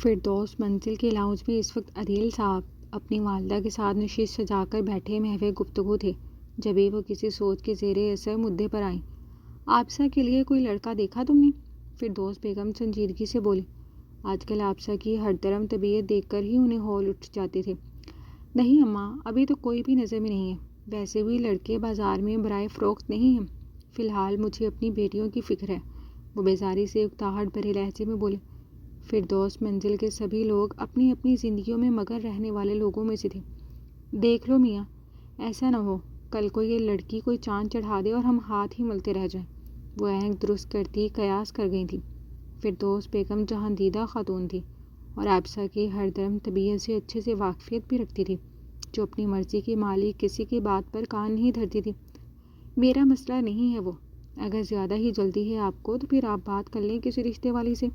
فردوس منزل کے لاؤنج میں اس وقت عدیل صاحب اپنی والدہ کے ساتھ نشست سجا کر بیٹھے محو گفتگو تھے، جبھی وہ کسی سوچ کے زیر اثر مدعے پر آئیں۔ آبسہ کے لیے کوئی لڑکا دیکھا تم نے؟ فردوس بیگم سنجیدگی سے بولے۔ آج کل آبسہ کی ہر طرف طبیعت دیکھ کر ہی انہیں ہول اٹھ جاتے تھے۔ نہیں اماں، ابھی تو کوئی بھی نظر میں نہیں ہے، ویسے بھی لڑکے بازار میں برائے فروخت نہیں ہیں، فی الحال مجھے اپنی بیٹیوں کی فکر ہے، وہ بیزاری سے اکتاہٹ بھرے لہجے میں بولے۔ فردوس منزل کے سبھی لوگ اپنی اپنی زندگیوں میں مگن رہنے والے لوگوں میں سے تھے۔ دیکھ لو میاں، ایسا نہ ہو کل کو یہ لڑکی کوئی چاند چڑھا دے اور ہم ہاتھ ہی ملتے رہ جائیں، وہ اینک درست کرتی قیاس کر گئی تھی۔ فردوس بیگم جہاندیدہ خاتون تھی اور آبسہ کی ہر درم طبیعت سے اچھے سے واقفیت بھی رکھتی تھی، جو اپنی مرضی کی مالک کسی کی بات پر کان نہیں دھرتی تھی۔ میرا مسئلہ نہیں ہے وہ، اگر زیادہ ہی جلدی ہے آپ کو تو پھر آپ بات کر لیں کسی رشتے والی سے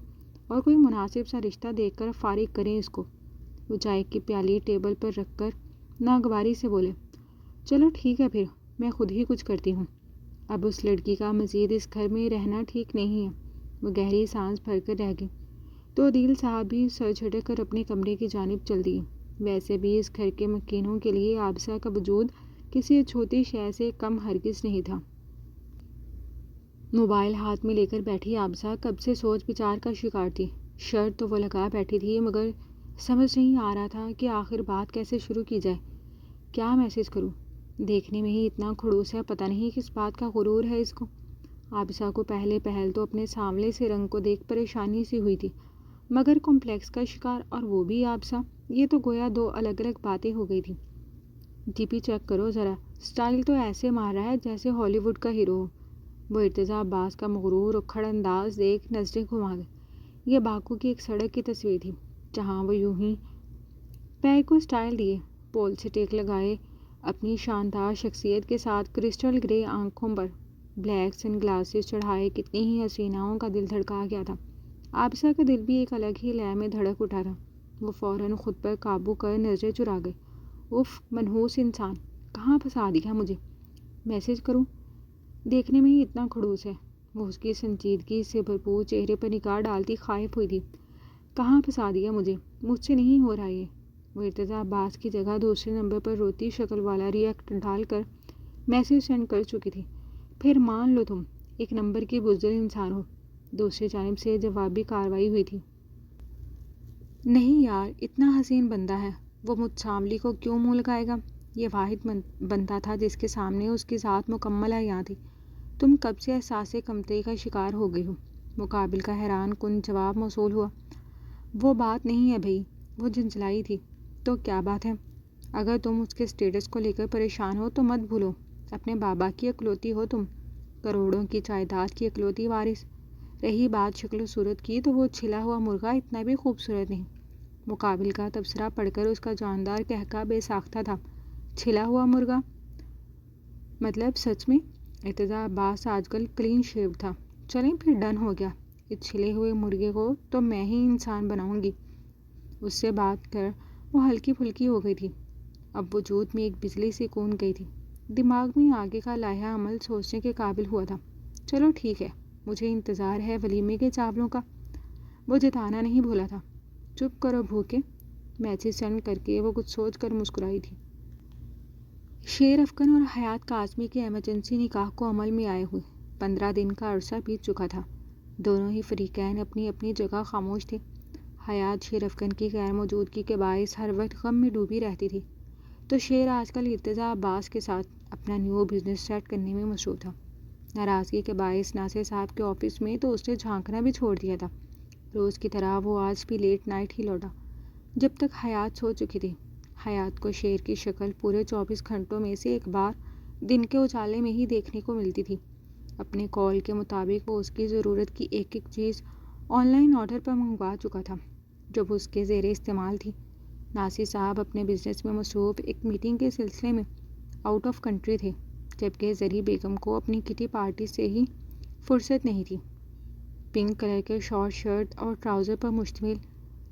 اور کوئی مناسب سا رشتہ دیکھ کر فارغ کریں اس کو۔ وہ چائے کی پیالی ٹیبل پر رکھ کر ناگواری سے بولے۔ چلو ٹھیک ہے پھر میں خود ہی کچھ کرتی ہوں، اب اس لڑکی کا مزید اس گھر میں رہنا ٹھیک نہیں ہے۔ وہ گہری سانس بھر کر رہ گئی تو عدیل صاحب بھی سر جھٹک کر اپنے کمرے کی جانب چل دیے۔ ویسے بھی اس گھر کے مکینوں کے لیے آبسہ کا وجود کسی چھوٹی شے سے کم ہرگز نہیں تھا۔ موبائل ہاتھ میں لے کر بیٹھی آبسہ کب سے سوچ بچار کا شکار تھی۔ شرط تو وہ لگا بیٹھی تھی مگر سمجھ نہیں آ رہا تھا کہ آخر بات کیسے شروع کی جائے، کیا میسج کروں۔ دیکھنے میں ہی اتنا کھڑوس ہے، پتہ نہیں کس بات کا غرور ہے اس کو۔ آبسہ کو پہلے پہل تو اپنے سانولے سے رنگ کو دیکھ پریشانی سی ہوئی تھی، مگر کمپلیکس کا شکار اور وہ بھی آبسہ، یہ تو گویا دو الگ الگ باتیں ہو گئی تھیں۔ ڈی پی چیک کرو ذرا، سٹائل تو ایسے مار رہا ہے جیسے ہالی ووڈ کا ہیرو ہو۔ وہ ارتضیٰ عباس کا مغرور اکھڑ انداز دیکھ نظریں گھما گئے۔ یہ باکو کی ایک سڑک کی تصویر تھی جہاں وہ یوں ہی پیر کو سٹائل دیے، پول سے ٹیک لگائے اپنی شاندار شخصیت کے ساتھ کرسٹل گرے آنکھوں پر بلیک سن گلاسز چڑھائے کتنی ہی حسیناؤں کا دل دھڑکا گیا تھا۔ آبسہ کا دل بھی ایک الگ ہی لے میں دھڑک اٹھا تھا۔ وہ فوراً خود پر قابو کر نظریں چرا گئے۔ اف، منحوس انسان، کہاں پھنسا دیا مجھے۔ میسج کروں؟ دیکھنے میں ہی اتنا کھڑوس ہے۔ وہ اس کی سنجیدگی سے بھرپور چہرے پر نگاہ ڈالتی خائف ہوئی تھی۔ کہاں پھنسا دیا مجھے، مجھ سے نہیں ہو رہا یہ۔ وہ ارتضیٰ عباس کی جگہ دوسرے نمبر پر روتی شکل والا ریئیکٹ ڈال کر میسج سینڈ کر چکی تھی۔ پھر مان لو تم ایک نمبر کی بزدل انسان ہو۔ دوسری جانب سے جوابی کارروائی ہوئی تھی۔ نہیں یار، اتنا حسین بندہ ہے، وہ مجھ سانولی کو کیوں منہ لگائے گا؟ یہ واحد بندہ تھا جس کے سامنے اس کی ذات مکمل عیاں تھی۔ تم کب سے احساس کمتری کا شکار ہو گئی ہو؟ مقابل کا حیران کن جواب موصول ہوا۔ وہ بات نہیں ہے بھئی، وہ جھنجھلائی تھی۔ تو کیا بات ہے؟ اگر تم اس کے سٹیٹس کو لے کر پریشان ہو تو مت بھولو، اپنے بابا کی اکلوتی ہو تم، کروڑوں کی جائیداد کی اکلوتی وارث۔ رہی بات شکل و صورت کی تو وہ چھلا ہوا مرغا اتنا بھی خوبصورت نہیں۔ مقابل کا تبصرہ پڑھ کر اس کا جاندار کہکہ بے ساختہ تھا۔ چھلا ہوا مرغا؟ مطلب سچ میں؟ ارتضیٰ عباس آج کل کلین شیو تھا۔ چلیں پھر ڈن ہو گیا، اس چھلے ہوئے مرغے کو تو میں ہی انسان بناؤں گی۔ اس سے بات کر وہ ہلکی پھلکی ہو گئی تھی، اب وجود میں ایک بجلی سی کون گئی تھی۔ دماغ میں آگے کا لائحہ عمل سوچنے کے قابل ہوا تھا۔ چلو ٹھیک ہے، مجھے انتظار ہے ولیمے کے چاولوں کا، وہ جتانا نہیں بھولا تھا۔ چپ کرو بھوکے، میسج سینڈ کر کے وہ کچھ سوچ کر مسکرائی تھی۔ شیر افکن اور حیات کاظمی کے ایمرجنسی نکاح کو عمل میں آئے ہوئے 15 دن کا عرصہ بیت چکا تھا۔ دونوں ہی فریقین اپنی اپنی جگہ خاموش تھے۔ حیات شیر افکن کی غیر موجودگی کے باعث ہر وقت غم میں ڈوبی رہتی تھی، تو شیر آج کل ارتضیٰ عباس کے ساتھ اپنا نیو بزنس سیٹ کرنے میں مصروف تھا۔ ناراضگی کے باعث ناصر صاحب کے آفس میں تو اس نے جھانکنا بھی چھوڑ دیا تھا۔ روز کی طرح وہ آج بھی لیٹ نائٹ ہی لوٹا، جب تک حیات سو چکی تھی۔ حیات کو شیر کی شکل پورے 24 گھنٹوں میں سے ایک بار دن کے اجالے میں ہی دیکھنے کو ملتی تھی۔ اپنے کال کے مطابق وہ اس کی ضرورت کی ایک ایک چیز آن لائن آرڈر پر منگوا چکا تھا جو اس کے زیر استعمال تھی۔ ناصر صاحب اپنے بزنس میں مصروف ایک میٹنگ کے سلسلے میں آؤٹ آف کنٹری تھے، جبکہ زری بیگم کو اپنی کٹی پارٹی سے ہی فرصت نہیں تھی۔ پنک کلر کے شارٹ شرٹ اور ٹراؤزر پر مشتمل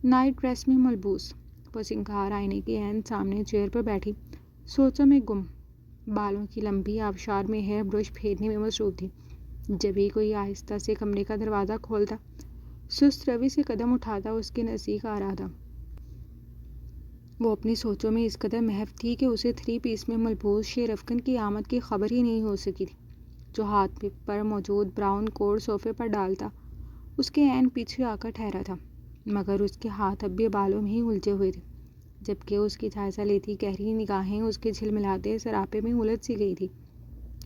نائٹ ڈریس میں ملبوس وہ سنگھار آئینے کے عین سامنے چیئر پر بیٹھی سوچوں میں گم بالوں کی لمبی آبشار میں ہیئر برش پھیرنے میں مصروف تھی، جبھی کوئی آہستہ سے کمرے کا دروازہ کھولتا سست روی سے قدم اٹھاتا اس کے نزدیک آ رہا تھا۔ وہ اپنی سوچوں میں اس قدر محو تھی کہ اسے 3 پیس میں ملبوس شیر افکن کی آمد کی خبر ہی نہیں ہو سکی تھی، جو ہاتھ پر موجود براؤن کوٹ صوفے پر ڈالتا اس کے عین پیچھے آ کر ٹھہرا تھا، مگر اس کے ہاتھ اب بھی بالوں میں ہی الجھے ہوئے تھے، جبکہ اس کی جائزہ لیتی گہری نگاہیں اس کے جھلملاتے سراپے میں الجھ سی گئی تھی۔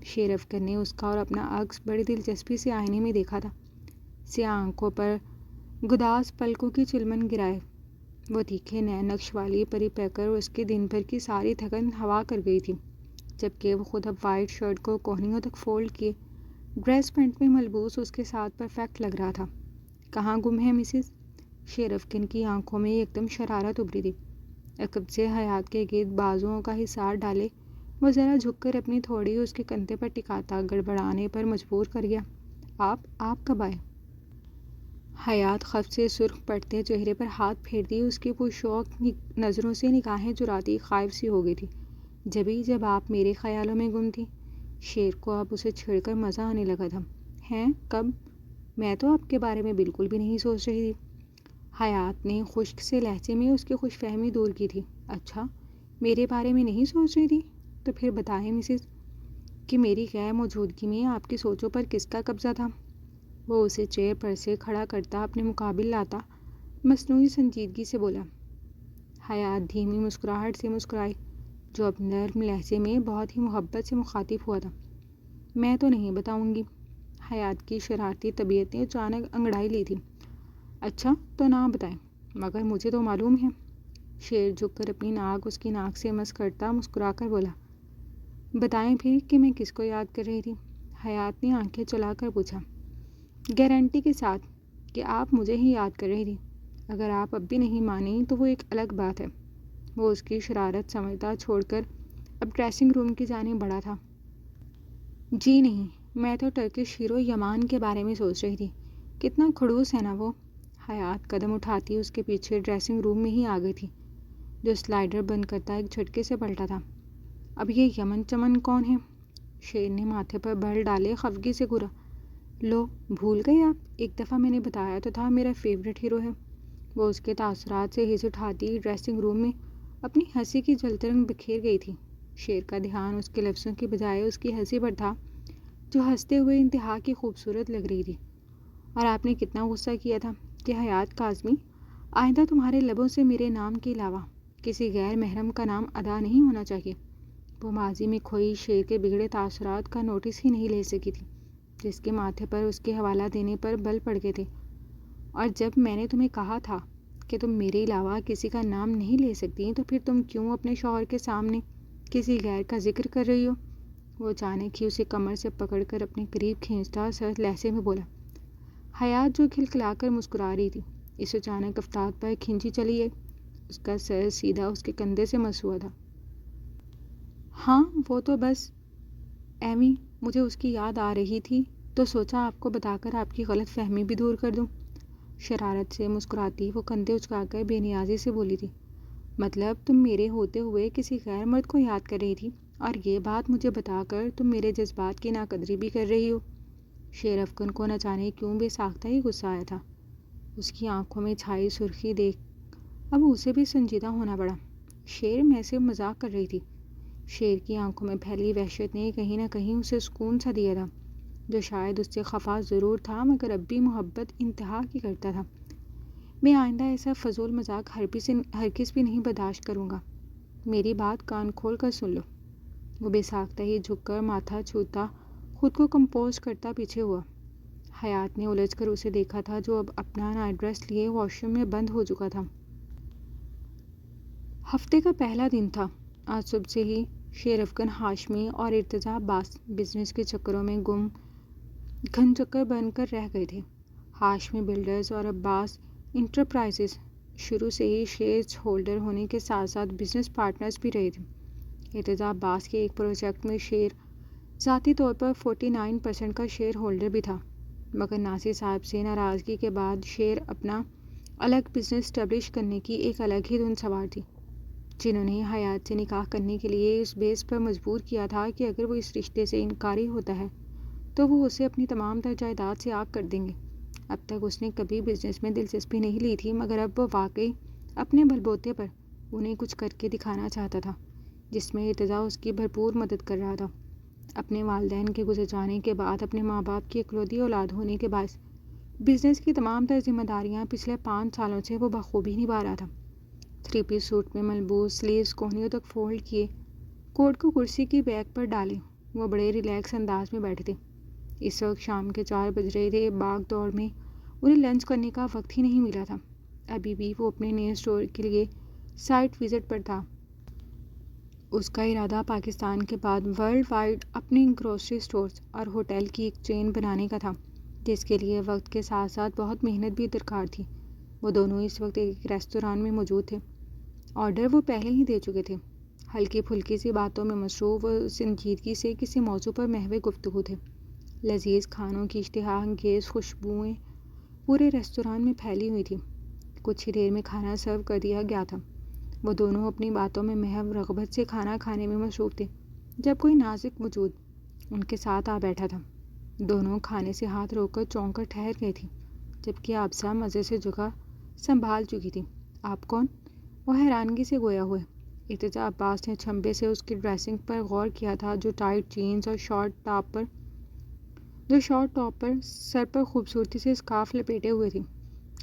شیر افکن نے اس کا اور اپنا عکس بڑی دلچسپی سے آئینے میں دیکھا تھا۔ سیاہ آنکھوں پر گداز پلکوں کی چلمن گرائے وہ تیکھے نئے نقش والی پری پیکر اس کے دن بھر کی ساری تھکن ہوا کر گئی تھی، جبکہ وہ خود اب وائٹ شرٹ کو کوہنیوں تک فولڈ کیے ڈریس پینٹ میں ملبوس اس کے ساتھ پرفیکٹ لگ رہا تھا۔ کہاں گم ہے مسز؟ شیر افکن کی آنکھوں میں ایک دم شرارت ابھری تھی۔ عقب سے حیات کے گرد بازوؤں کا حصار ڈالے وہ ذرا جھک کر اپنی تھوڑی اس کے کندھے پر ٹکاتا گڑبڑانے پر مجبور کر گیا۔ آپ کب آئے؟ حیات خفت سے سرخ پڑتے چہرے پر ہاتھ پھیرتی اس کی پرشوق نظروں سے نگاہیں چراتی خائف سی ہو گئی تھی۔ جب آپ میرے خیالوں میں گم تھی۔ شیر کو اب اسے چھیڑ کر مزہ آنے لگا تھا۔ ہیں کب؟ میں تو آپ کے بارے میں بالکل بھی نہیں سوچ رہی تھی۔ حیات نے خشک سے لہجے میں اس کی خوش فہمی دور کی تھی۔ اچھا، میرے بارے میں نہیں سوچ رہی تھی؟ تو پھر بتائیں مسز کہ میری غیر موجودگی میں آپ کی سوچوں پر کس کا قبضہ تھا؟ وہ اسے چیئر پر سے کھڑا کرتا اپنے مقابل لاتا مصنوعی سنجیدگی سے بولا۔ حیات دھیمی مسکراہٹ سے مسکرائی، جو اب نرم لہجے میں بہت ہی محبت سے مخاطب ہوا تھا۔ میں تو نہیں بتاؤں گی۔ حیات کی شرارتی طبیعت نے اچانک انگڑائی لی تھی۔ اچھا تو نہ بتائیں، مگر مجھے تو معلوم ہے۔ شیر جھک کر اپنی ناک اس کی ناک سے مس کرتا مسکرا کر بولا۔ بتائیں پھر کہ میں کس کو یاد کر رہی تھی؟ حیات نے آنکھیں چلا کر پوچھا۔ گارنٹی کے ساتھ کہ آپ مجھے ہی یاد کر رہی تھی۔ اگر آپ اب بھی نہیں مانیں تو وہ ایک الگ بات ہے۔ وہ اس کی شرارت سمجھتا چھوڑ کر اب ڈریسنگ روم کی جانب بڑھا تھا۔ جی نہیں، میں تو ٹرکش ہیرو یمان کے بارے میں سوچ رہی تھی۔ کتنا کھڑوس ہے نا وہ۔ حیات قدم اٹھاتی اس کے پیچھے ڈریسنگ روم میں ہی آ گئی تھی، جو سلائڈر بند کرتا ایک جھٹکے سے پلٹا تھا۔ اب یہ یمن چمن کون ہے؟ شیر نے ماتھے پر بل ڈالے خفگی سے گھورا۔ لو بھول گئے آپ؟ ایک دفعہ میں نے بتایا تو تھا میرا فیوریٹ ہیرو ہے۔ وہ اس کے تاثرات سے ہنس اٹھاتی ڈریسنگ روم میں اپنی ہنسی کی جلترنگ بکھیر گئی تھی۔ شیر کا دھیان اس کے لفظوں کی بجائے اس کی ہنسی پر تھا، جو ہنستے ہوئے انتہا کی خوبصورت لگ رہی تھی۔ اور آپ نے کتنا غصہ کیا تھا کہ حیات کاظمی، آئندہ تمہارے لبوں سے میرے نام کے علاوہ کسی غیر محرم کا نام ادا نہیں ہونا چاہیے۔ وہ ماضی میں کھوئی شیر کے بگڑے تاثرات کا نوٹس ہی نہیں لے سکی تھی، جس کے ماتھے پر اس کے حوالہ دینے پر بل پڑ گئے تھے۔ اور جب میں نے تمہیں کہا تھا کہ تم میرے علاوہ کسی کا نام نہیں لے سکتی، تو پھر تم کیوں اپنے شوہر کے سامنے کسی غیر کا ذکر کر رہی ہو؟ وہ اچانک ہی اسے کمر سے پکڑ کر اپنے قریب کھینچتا سرد لہجے میں بولا۔ حیات جو کھلکھلا کر مسکرا رہی تھی، اس اچانک افتاد پر کھنچی چلی گئی۔ اس کا سر سیدھا اس کے کندھے سے مس ہوا تھا۔ ہاں وہ تو بس ایویں مجھے اس کی یاد آ رہی تھی، تو سوچا آپ کو بتا کر آپ کی غلط فہمی بھی دور کر دوں۔ شرارت سے مسکراتی وہ کندھے اچکا کر بے نیازی سے بولی تھی۔ مطلب تم میرے ہوتے ہوئے کسی غیر مرد کو یاد کر رہی تھی، اور یہ بات مجھے بتا کر تم میرے جذبات کی ناقدری بھی کر رہی ہو؟ شیر افکن کو نہ جانے کیوں بے ساختہ ہی غصہ آیا تھا۔ اس کی آنکھوں میں چھائی سرخی دیکھ اب اسے بھی سنجیدہ ہونا پڑا۔ شیر میں سے مذاق کر رہی تھی۔ شیر کی آنکھوں میں پھیلی وحشت نے کہیں نہ کہیں اسے سکون سا دیا تھا، جو شاید اس سے خفا ضرور تھا مگر اب بھی محبت انتہا کی کرتا تھا۔ میں آئندہ ایسا فضول مذاق ہرگز بھی نہیں برداشت کروں گا۔ میری بات کان کھول کر سن لو۔ وہ بے ساختہ ہی جھک کر ماتھا چھوتا خود کو کمپوز کرتا پیچھے ہوا۔ حیات نے الجھ کر اسے دیکھا تھا، جو اب اپنا نائٹ ڈریس لیے واش روم میں بند ہو چکا تھا۔ ہفتے کا پہلا دن تھا۔ آج صبح سے ہی شیر افکن ہاشمی اور ارتضیٰ عباس بزنس کے چکروں میں گھن چکر بن کر رہ گئے تھے۔ ہاشمی بلڈرز اور عباس انٹرپرائزز شروع سے ہی شیئرز ہولڈر ہونے کے ساتھ ساتھ بزنس پارٹنرز بھی رہے تھے۔ ارتضیٰ عباس کے ایک پروجیکٹ میں شیر ذاتی طور پر 49% کا شیئر ہولڈر بھی تھا، مگر ناصر صاحب سے ناراضگی کے بعد شیر اپنا الگ بزنس اسٹیبلش کرنے کی ایک الگ ہی دھن سوار تھی، جنہوں نے حیات سے نکاح کرنے کے لیے اس بیس پر مجبور کیا تھا کہ اگر وہ اس رشتے سے انکاری ہوتا ہے تو وہ اسے اپنی تمام تر جائیداد سے آگ کر دیں گے۔ اب تک اس نے کبھی بزنس میں دلچسپی نہیں لی تھی، مگر اب وہ واقعی اپنے بل بوتے پر انہیں کچھ کر کے دکھانا چاہتا تھا، جس میں ارتضیٰ اس کی بھرپور مدد کر رہا تھا۔ اپنے والدین کے گزر جانے کے بعد اپنے ماں باپ کی اکلوتی اولاد ہونے کے باعث بزنس کی تمام تر ذمہ داریاں پچھلے 5 سالوں سے وہ بخوبی نبھا رہا تھا۔ 3 پیس سوٹ میں ملبوس سلیوز کوہنیوں تک فولڈ کیے، کوٹ کو کرسی کی بیک پر ڈالے، وہ بڑے ریلیکس انداز میں بیٹھے تھے۔ اس وقت شام کے 4 بج رہے تھے۔ باغ دوڑ میں انہیں لنچ کرنے کا وقت ہی نہیں ملا تھا۔ ابھی بھی وہ اپنے نئے اسٹور کے لیے سائٹ وزٹ پر تھا۔ اس کا ارادہ پاکستان کے بعد ورلڈ وائڈ اپنے گروسری اسٹورز اور ہوٹل کی ایک چین بنانے کا تھا، جس کے لیے وقت کے ساتھ ساتھ بہت محنت بھی درکار تھی۔ وہ دونوں اس وقت ایک ریستوران میں موجود تھے۔ آرڈر وہ پہلے ہی دے چکے تھے۔ ہلکی پھلکی سی باتوں میں مصروف و سنجیدگی سے کسی موضوع پر محو گفتگو تھے۔ لذیذ کھانوں کی اشتہا انگیز خوشبوئیں پورے ریستوران میں پھیلی ہوئی تھیں۔ کچھ ہی دیر میں کھانا سرو کر دیا گیا تھا۔ وہ دونوں اپنی باتوں میں محو رغبت سے کھانا کھانے میں مصروف تھے جب کوئی نازک وجود ان کے ساتھ آ بیٹھا تھا۔ دونوں کھانے سے ہاتھ روک کر چونک کر ٹھہر گئے تھیں، جبکہ آبسہ مزے سے جگہ سنبھال چکی تھی۔ آپ کون؟ وہ حیرانگی سے گویا ہوئے۔ ارتضیٰ عباس نے چھمبے سے اس کی ڈریسنگ پر غور کیا تھا، جو ٹائٹ جینز اور شارٹ ٹاپ پر سر پر خوبصورتی سے اسکارف لپیٹے ہوئے تھی۔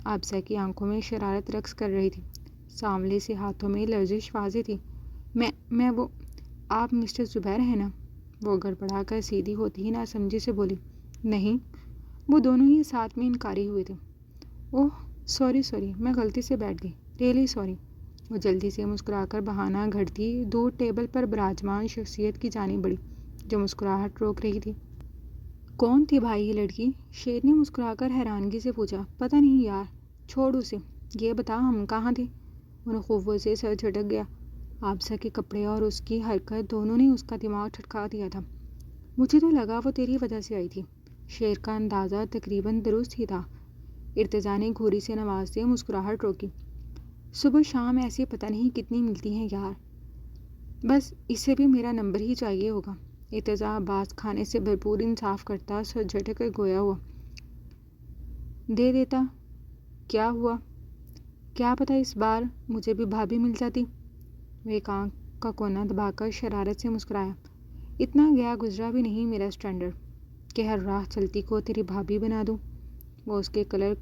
آبسہ کی آنکھوں میں شرارت رقص کر رہی تھی، سانولے سے ہاتھوں میں لرزش واضح تھی۔ میں وہ آپ مسٹر زبیر ہیں نا؟ وہ گڑبڑا کر سیدھی ہوتی ہی ناسمجھی سے بولی۔ نہیں۔ وہ دونوں ہی ساتھ میں انکاری ہوئے تھے۔ اوہ سوری، میں غلطی سے بیٹھ گئی، ریئلی سوری۔ وہ جلدی سے مسکرا کر بہانہ گھڑتی دور ٹیبل پر براجمان شخصیت کی جانب بڑھی، جو مسکراہٹ روک رہی تھی۔ کون تھی بھائی یہ لڑکی؟ شیر نے مسکرا کر حیرانگی سے پوچھا۔ پتہ نہیں یار، چھوڑ اسے، یہ بتا ہم کہاں تھے؟ انہیں خوفوں سے سر جھٹک گیا۔ آبسہ کے کپڑے اور اس کی حرکت دونوں نے اس کا دماغ ٹھٹکا دیا تھا۔ مجھے تو لگا وہ تیری وجہ سے آئی تھی۔ شیر کا اندازہ تقریباً درست ہی تھا۔ ارتضیٰ نے گھوری سے نوازتے مسکراہٹ روکی۔ صبح شام ایسی پتہ نہیں کتنی ملتی ہیں یار، بس اسے بھی میرا نمبر ہی چاہیے ہوگا۔ ارتضیٰ عباس کھانے سے بھرپور انصاف کرتا سر جھٹک کر گویا ہوا۔ دے دیتا، کیا ہوا؟ کیا پتہ اس بار مجھے بھی بھابھی مل جاتی۔ وہ ایک آنکھ کا کونا دبا کر شرارت سے مسکرایا۔ اتنا گیا گزرا بھی نہیں میرا اسٹینڈرڈ کہ ہر راہ چلتی کو تیری بھابھی بنا دوں۔ وہ اس کے کلر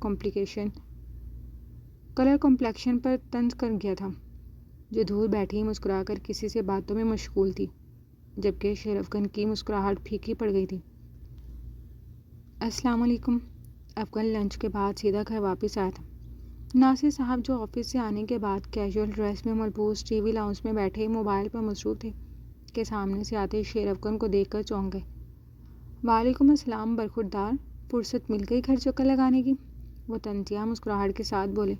کمپلیکشن پر طنز کر گیا تھا، جو دور بیٹھی مسکرا کر کسی سے باتوں میں مشغول تھی، جبکہ شیر افغن کی مسکراہٹ پھیکی پڑ گئی تھی۔ السلام علیکم۔ افغن لنچ کے بعد سیدھا گھر واپس آیا تھا۔ ناصر صاحب، جو آفس سے آنے کے بعد کیجول ڈریس میں ملبوس ٹی وی لاؤنج میں بیٹھے موبائل پر مصروف تھے، کے سامنے سے آتے شیر افغن کو دیکھ کر چونک گئے۔ وعلیکم السلام برخوردار، فرصت مل گئی گھر چکر لگانے کی؟ وہ طنزیہ مسکراہٹ کے ساتھ بولے۔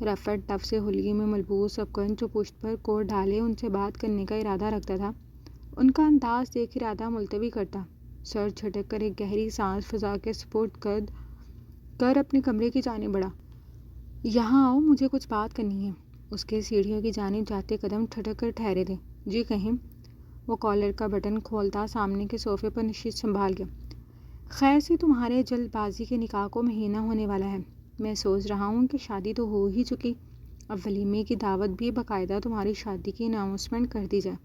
رف ٹف سے حلیے میں ملبوس افغن، جو پشت پر کوٹ ڈالے ان سے بات کرنے کا ارادہ رکھتا تھا، ان کا انداز دیکھ ارادہ ملتوی کرتا، سر جھٹک کر ایک گہری سانس فضا کے سپرد کر اپنے کمرے کی جانب بڑھا۔ یہاں آؤ، مجھے کچھ بات کرنی ہے۔ اس کے سیڑھیوں کی جانب جاتے قدم ٹھٹک کر ٹھہرے تھے۔ جی کہیں۔ وہ کالر کا بٹن کھولتا سامنے کے صوفے پر نشست سنبھال گیا۔ خیر سے تمہارے جلد بازی کے نکاح کو مہینہ ہونے والا ہے۔ میں سوچ رہا ہوں کہ شادی تو ہو ہی چکی، اب ولیمے کی دعوت بھی باقاعدہ تمہاری شادی کی اناؤنسمنٹ کر دی جائے۔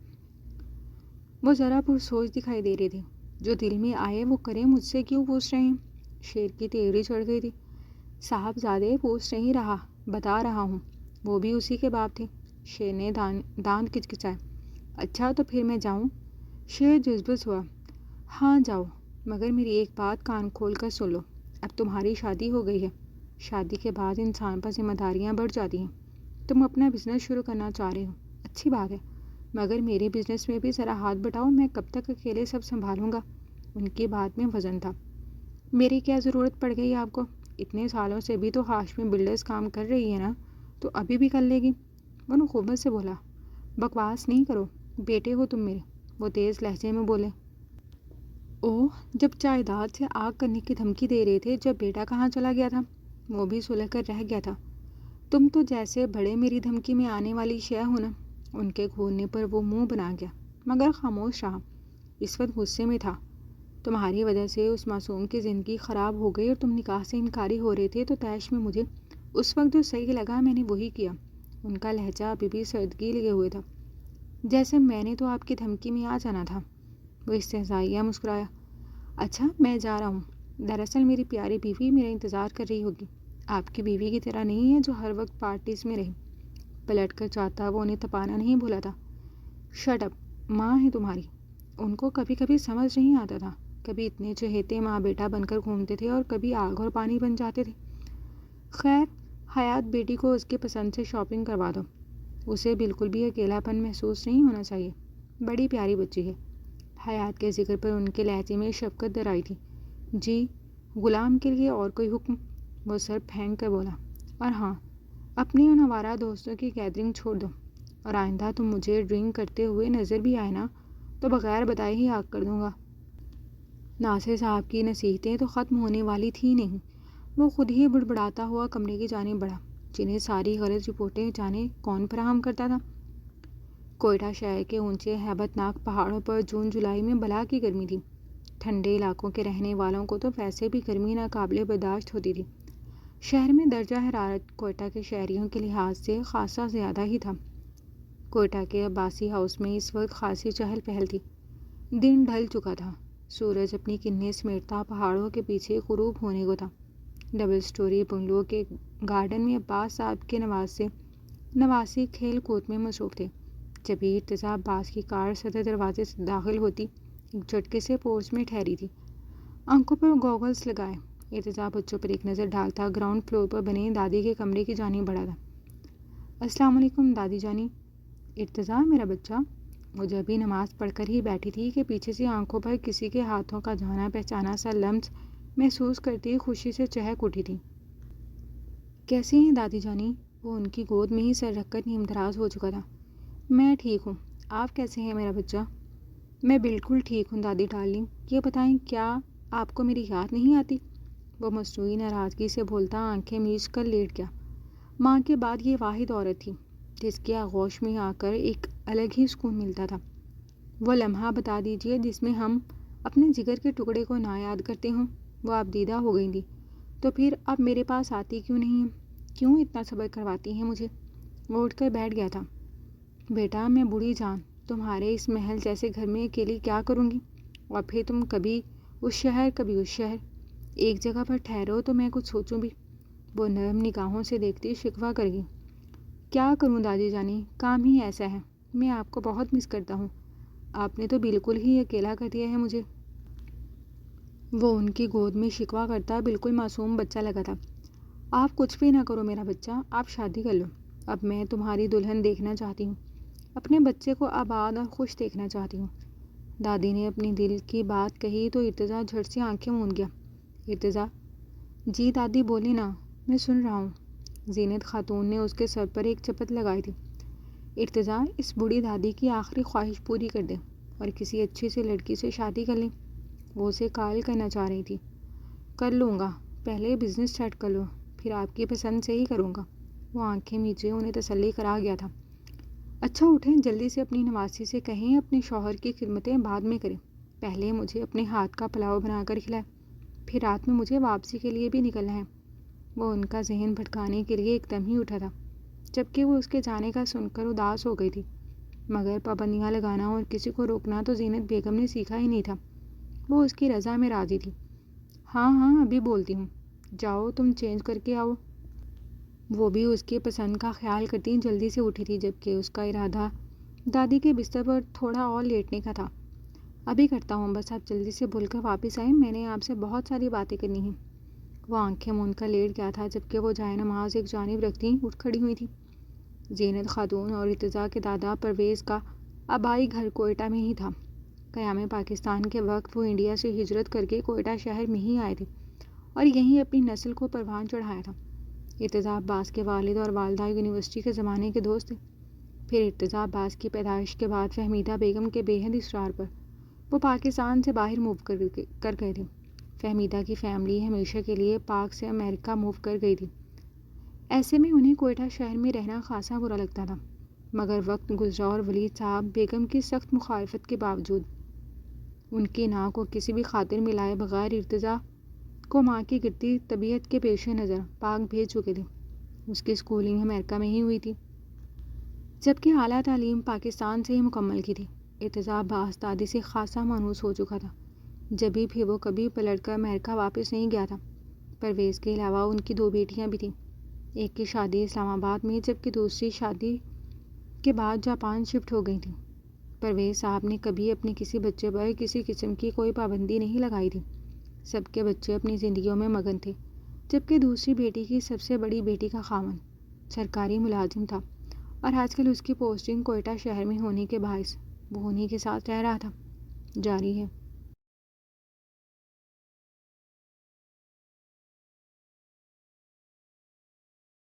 وہ ذرا پرسوچ دکھائی دے رہی تھی۔ جو دل میں آئے وہ کریں، مجھ سے کیوں پوچھ رہے ہیں؟ شیر کی تیوری چڑھ گئی تھی۔ صاحبزادے، پوچھ نہیں رہا، بتا رہا ہوں۔ وہ بھی اسی کے باب تھے۔ شیر نے دانت کچکچائے۔ اچھا تو پھر میں جاؤں؟ شیر جزبز ہوا۔ ہاں جاؤ، مگر میری ایک بات کان کھول کر سن لو۔ اب تمہاری شادی ہو گئی ہے۔ شادی کے بعد انسان پر ذمہ داریاں بڑھ جاتی ہیں۔ تم اپنا بزنس شروع کرنا چاہ رہے ہو، اچھی بات ہے، مگر میرے بزنس میں بھی ذرا ہاتھ بٹاؤ، میں کب تک اکیلے سب سنبھالوں گا؟ ان کی بات میں وزن تھا۔ میری کیا ضرورت پڑ گئی آپ کو؟ اتنے سالوں سے بھی تو ہاشمی بلڈرز کام کر رہی ہے نا، تو ابھی بھی کر لے گی۔ وہ نخوت سے بولا۔ بکواس نہیں کرو، بیٹے ہو تم میرے، وہ تیز لہجے میں بولے۔ اوہ، جب جائیداد سے آگ کرنے کی دھمکی دے رہے تھے، جب بیٹا کہاں چلا گیا تھا؟ وہ بھی سلجھ کر رہ گیا تھا۔ تم تو جیسے بڑے میری دھمکی میں آنے والی شے ہو نا۔ ان کے گھورنے پر وہ منہ بنا گیا، مگر خاموش رہا۔ اس وقت غصے میں تھا۔ تمہاری وجہ سے اس معصوم کی زندگی خراب ہو گئی اور تم نکاح سے انکاری ہو رہے تھے، تو تیش میں مجھے اس وقت جو صحیح لگا میں نے وہی کیا۔ ان کا لہجہ ابھی بھی سردگی لگے ہوئے تھا، جیسے میں نے تو آپ کی دھمکی میں آ جانا تھا۔ وہ استہزائیہ مسکرایا۔ اچھا، میں جا رہا ہوں۔ دراصل میری پیاری بیوی میرا انتظار کر رہی ہوگی، آپ کی بیوی کی طرح نہیں ہے جو ہر وقت پارٹیز میں رہے۔ پلٹ کر چاہتا وہ انہیں تپانا نہیں بھولا تھا۔ شٹ اپ، ماں ہے تمہاری۔ ان کو کبھی کبھی سمجھ نہیں آتا تھا، کبھی اتنے چہیتے ماں بیٹا بن کر گھومتے تھے اور کبھی آگ اور پانی بن جاتے تھے۔ خیر، حیات بیٹی کو اس کے پسند سے شاپنگ کروا دو، اسے بالکل بھی اکیلا پن محسوس نہیں ہونا چاہیے، بڑی پیاری بچی ہے۔ حیات کے ذکر پر ان کے لہجے میں شفقت در آئی تھی۔ جی، غلام کے لیے اور کوئی حکم؟ وہ سر پھینک کر بولا۔ اور ہاں، اپنی ان آوارہ دوستوں کی گیدرنگ چھوڑ دو، اور آئندہ تم مجھے ڈرنک کرتے ہوئے نظر بھی آئے نا تو بغیر بتائے ہی آگ کر دوں گا۔ ناصر صاحب کی نصیحتیں تو ختم ہونے والی تھی نہیں، وہ خود ہی بڑبڑاتا ہوا کمرے کی جانب بڑھا، جنہیں ساری غلط رپورٹیں جانے کون فراہم کرتا تھا۔ کوئٹہ شہر کے اونچے ہیبت ناک پہاڑوں پر جون جولائی میں بلا کی گرمی تھی۔ ٹھنڈے علاقوں کے رہنے والوں کو تو ویسے بھی گرمی ناقابل برداشت ہوتی تھی۔ شہر میں درجہ حرارت کوئٹہ کے شہریوں کے لحاظ سے خاصا زیادہ ہی تھا۔ کوئٹہ کے عباسی ہاؤس میں اس وقت خاصی چہل پہل تھی۔ دن ڈھل چکا تھا، سورج اپنی کرنیں سمیٹتا پہاڑوں کے پیچھے غروب ہونے کو تھا۔ ڈبل سٹوری بنگلو کے گارڈن میں عباس صاحب کے نواسی کھیل کود میں مصروف تھے۔ جبھی ارتضیٰ عباس کی کار صدر دروازے سے داخل ہوتی ایک جھٹکے سے پورچ میں ٹھہری تھی۔ آنکھوں پر گوگلز لگائے ارتضیٰ بچوں پر ایک نظر ڈالتا گراؤنڈ فلور پر بنے دادی کے کمرے کی جانب بڑھا تھا۔ السلام علیکم دادی جانی۔ ارتضیٰ، میرا بچہ۔ وہ جب بھی نماز پڑھ کر ہی بیٹھی تھی کہ پیچھے سے آنکھوں پر کسی کے ہاتھوں کا جانا پہچانا سا لمس محسوس کرتی خوشی سے چہک اٹھی تھی۔ کیسی ہیں دادی جانی؟ وہ ان کی گود میں ہی سر رکھ کر نیم دراز ہو چکا تھا۔ میں ٹھیک ہوں، آپ کیسے ہیں میرا بچہ؟ میں بالکل ٹھیک ہوں دادی ڈارلنگ، یہ بتائیں کیا آپ کو میری یاد نہیں آتی؟ وہ مصنوعی ناراضگی سے بولتا آنکھیں میچ کر لیٹ گیا۔ ماں کے بعد یہ واحد عورت تھی جس کے آغوش میں آ کر ایک الگ ہی سکون ملتا تھا۔ وہ لمحہ بتا دیجیے جس میں ہم اپنے جگر کے ٹکڑے کو نہ یاد کرتے ہوں۔ وہ اب دیدہ ہو گئی تھی، تو پھر اب میرے پاس آتی کیوں نہیں ہیں؟ کیوں اتنا صبر کرواتی ہیں مجھے؟ وہ اٹھ کر بیٹھ گیا تھا۔ بیٹا، میں بوڑھی جان تمہارے اس محل جیسے گھر میں اکیلی کیا کروں گی؟ اور پھر تم کبھی اس شہر کبھی اس شہر، ایک جگہ پر ٹھہرو تو میں کچھ سوچوں بھی۔ وہ نرم نگاہوں سے دیکھتی شکوہ کر گئی۔ کیا کروں دادی جانی، کام ہی ایسا ہے، میں آپ کو بہت مس کرتا ہوں، آپ نے تو بالکل ہی اکیلا کر دیا ہے مجھے۔ وہ ان کی گود میں شکوہ کرتا بالکل معصوم بچہ لگا تھا۔ آپ کچھ بھی نہ کرو میرا بچہ، آپ شادی کر لو، اب میں تمہاری دلہن دیکھنا چاہتی ہوں، اپنے بچے کو آباد اور خوش دیکھنا چاہتی ہوں۔ دادی نے اپنی دل کی بات کہی تو ارتضیٰ جھٹ سے آنکھیں موند گیا۔ ارتضیٰ، جی دادی بولی نا، میں سن رہا ہوں۔ زینت خاتون نے اس کے سر پر ایک چپت لگائی تھی۔ ارتضیٰ، اس بوڑھی دادی کی آخری خواہش پوری کر دیں اور کسی اچھی سی لڑکی سے شادی کر لیں۔ وہ اسے قائل کرنا چاہ رہی تھی۔ کر لوں گا، پہلے بزنس سیٹ کر لو، پھر آپ کی پسند سے ہی کروں گا۔ وہ آنکھیں میچے انہیں تسلی کرا گیا تھا۔ اچھا اٹھیں، جلدی سے اپنی نواسی سے کہیں اپنے شوہر کی خدمتیں بعد میں کریں، پہلے مجھے اپنے ہاتھ کا پلاؤ بنا کر کھلائے، پھر رات میں مجھے واپسی کے لیے بھی نکلنا ہے۔ وہ ان کا ذہن بھٹکانے کے لیے ایک دم ہی اٹھا تھا، جبکہ وہ اس کے جانے کا سن کر اداس ہو گئی تھی، مگر پابندیاں لگانا اور کسی کو روکنا تو زینت بیگم نے سیکھا ہی نہیں تھا۔ وہ اس کی رضا میں راضی تھی۔ ہاں ہاں، ابھی بولتی ہوں، جاؤ تم چینج کر کے آؤ۔ وہ بھی اس کی پسند کا خیال کرتی جلدی سے اٹھی تھی، جبکہ اس کا ارادہ دادی کے بستر پر تھوڑا اور لیٹنے کا تھا۔ ابھی کرتا ہوں، بس آپ جلدی سے بھول کر واپس آئیں، میں نے آپ سے بہت ساری باتیں کرنی ہیں۔ وہ آنکھیں موند کر لیٹ گیا تھا، جبکہ وہ جائے نماز ایک جانب رکھتی اٹھ کھڑی ہوئی تھی۔ زینت خاتون اور ارتضیٰ کے دادا پرویز کا آبائی گھر کوئٹہ میں ہی تھا۔ قیام پاکستان کے وقت وہ انڈیا سے ہجرت کر کے کوئٹہ شہر میں ہی آئے تھے اور یہیں اپنی نسل کو پروان چڑھایا تھا۔ ارتضیٰ عباس کے والد اور والدہ یونیورسٹی کے زمانے کے دوست تھے۔ پھر ارتضیٰ عباس کی پیدائش کے بعد فہمیدہ بیگم کے بے حد اصرار پر وہ پاکستان سے باہر موو کر گئے تھے۔ فہمیدہ کی فیملی ہمیشہ کے لیے پاک سے امریکہ موو کر گئی تھی۔ ایسے میں انہیں کوئٹہ شہر میں رہنا خاصا برا لگتا تھا، مگر وقت گزرا اور ولید صاحب بیگم کی سخت مخالفت کے باوجود ان کی ناک کو کسی بھی خاطر ملائے بغیر ارتضا کو ماں کی گرتی طبیعت کے پیش نظر پاک بھیج چکے تھے۔ اس کی اسکولنگ امریکہ میں ہی ہوئی تھی، جبکہ اعلیٰ تعلیم پاکستان سے ہی مکمل کی تھی۔ ارتضا بااستادی سے خاصا مانوس ہو چکا تھا، جبھی بھی وہ کبھی پلٹ کر امریکہ واپس نہیں گیا تھا۔ پرویز کے علاوہ ان کی 2 بیٹیاں بھی تھیں، ایک کی شادی اسلام آباد میں جبکہ دوسری شادی کے بعد جاپان شفٹ ہو گئی تھی۔ پرویز صاحب نے کبھی اپنے کسی بچے پر کسی قسم کی کوئی پابندی نہیں لگائی تھی۔ سب کے بچے اپنی زندگیوں میں مگن تھے، جبکہ دوسری بیٹی کی سب سے بڑی بیٹی کا خاوند سرکاری ملازم تھا اور آج کل اس کی پوسٹنگ کوئٹہ شہر میں ہونے کے باعث وہ انہی کے ساتھ رہ رہا تھا۔ جاری ہے۔